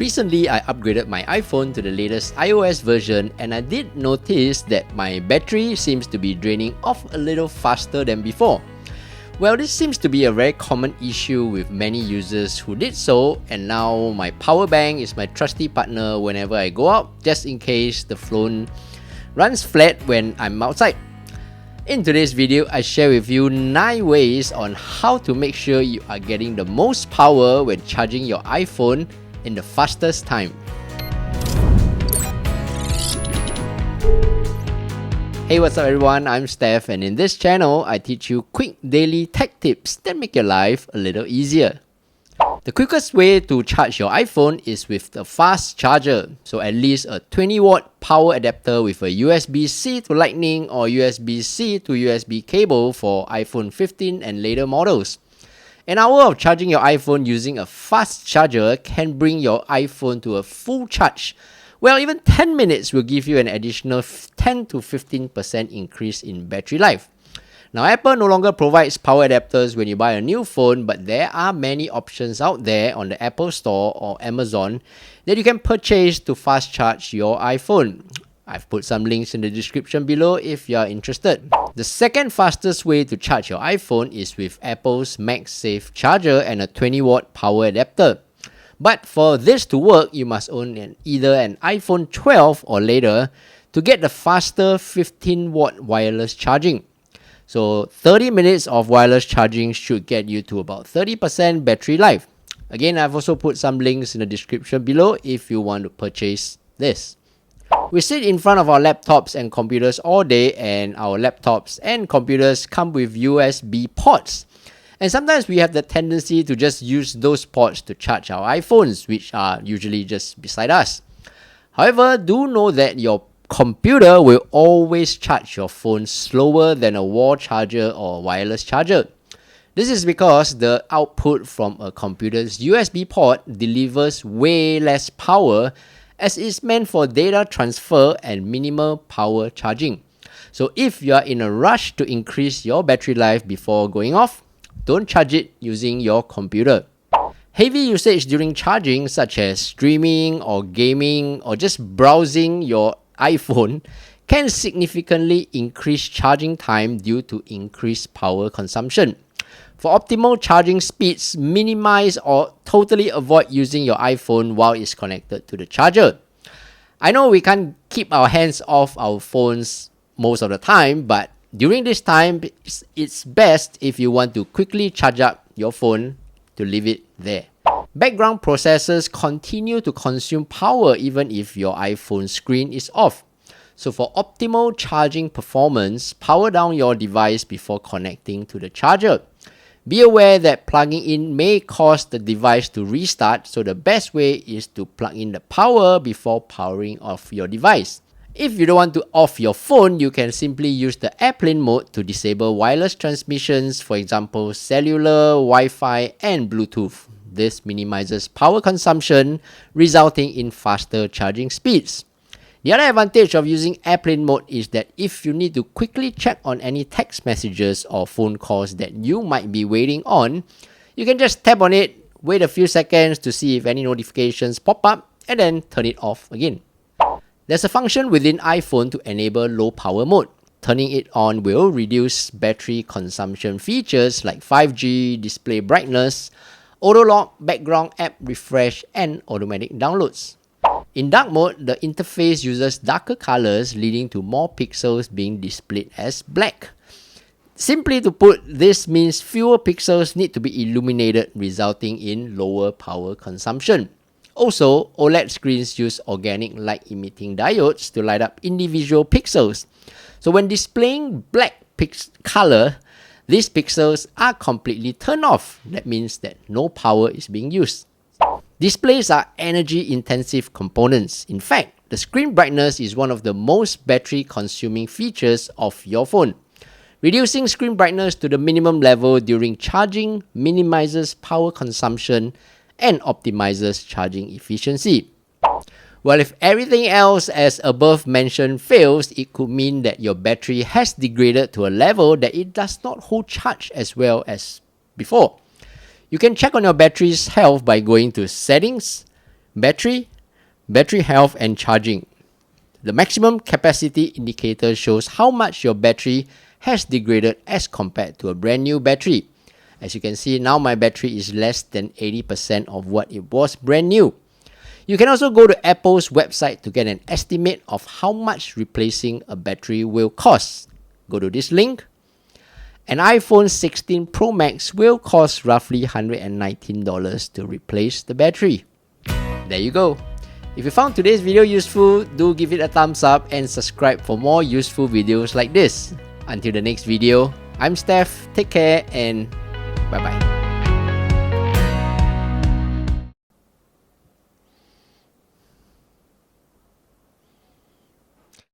Recently, I upgraded my iPhone to the latest iOS version and I did notice that my battery seems to be draining off a little faster than before. Well, this seems to be a very common issue with many users who did so, and now my power bank is my trusty partner whenever I go out, just in case the phone runs flat when I'm outside. In today's video, I share with you 9 ways on how to make sure you are getting the most power when charging your iPhone in the fastest time. Hey, what's up everyone, I'm Steph, and in this channel, I teach you quick daily tech tips that make your life a little easier. The quickest way to charge your iPhone is with a fast charger, so at least a 20-watt power adapter with a USB-C to Lightning or USB-C to USB cable for iPhone 15 and later models. An hour of charging your iPhone using a fast charger can bring your iPhone to a full charge. Well, even 10 minutes will give you an additional 10 to 15% increase in battery life. Now, Apple no longer provides power adapters when you buy a new phone, but there are many options out there on the Apple Store or Amazon that you can purchase to fast charge your iPhone. I've put some links in the description below if you are interested. The second fastest way to charge your iPhone is with Apple's MagSafe charger and a 20-watt power adapter. But for this to work, you must own either an iPhone 12 or later to get the faster 15-watt wireless charging. So 30 minutes of wireless charging should get you to about 30% battery life. Again, I've also put some links in the description below if you want to purchase this. We sit in front of our laptops and computers all day, and our laptops and computers come with USB ports. And sometimes we have the tendency to just use those ports to charge our iPhones, which are usually just beside us. However, do know that your computer will always charge your phone slower than a wall charger or wireless charger. This is because the output from a computer's USB port delivers way less power, as it's meant for data transfer and minimal power charging. So if you are in a rush to increase your battery life before going off, don't charge it using your computer. Heavy usage during charging, such as streaming or gaming or just browsing your iPhone, can significantly increase charging time due to increased power consumption. For optimal charging speeds, minimize or totally avoid using your iPhone while it's connected to the charger. I know we can't keep our hands off our phones most of the time, but during this time, it's best if you want to quickly charge up your phone to leave it there. Background processors continue to consume power even if your iPhone screen is off. So for optimal charging performance, power down your device before connecting to the charger. Be aware that plugging in may cause the device to restart, so the best way is to plug in the power before powering off your device. If you don't want to off your phone, you can simply use the airplane mode to disable wireless transmissions, for example, cellular, Wi-Fi, and Bluetooth. This minimizes power consumption, resulting in faster charging speeds. The other advantage of using airplane mode is that if you need to quickly check on any text messages or phone calls that you might be waiting on, you can just tap on it, wait a few seconds to see if any notifications pop up, and then turn it off again. There's a function within iPhone to enable low power mode. Turning it on will reduce battery consumption features like 5G, display brightness, auto lock, background app refresh, and automatic downloads. In dark mode, the interface uses darker colors, leading to more pixels being displayed as black. Simply to put, this means fewer pixels need to be illuminated, resulting in lower power consumption. Also, OLED screens use organic light-emitting diodes to light up individual pixels. So when displaying black color, these pixels are completely turned off. That means that no power is being used. Displays are energy-intensive components. In fact, the screen brightness is one of the most battery-consuming features of your phone. Reducing screen brightness to the minimum level during charging minimizes power consumption and optimizes charging efficiency. Well, if everything else as above mentioned fails, it could mean that your battery has degraded to a level that it does not hold charge as well as before. You can check on your battery's health by going to Settings, Battery, battery health and charging. The maximum capacity indicator shows how much your battery has degraded as compared to a brand new battery. As you can see, now my battery is less than 80% of what it was brand new. You can also go to Apple's website to get an estimate of how much replacing a battery will cost. Go to this link. An iPhone 16 Pro Max will cost roughly $119 to replace the battery. There you go. If you found today's video useful, do give it a thumbs up and subscribe for more useful videos like this. Until the next video, I'm Steph, take care and bye bye.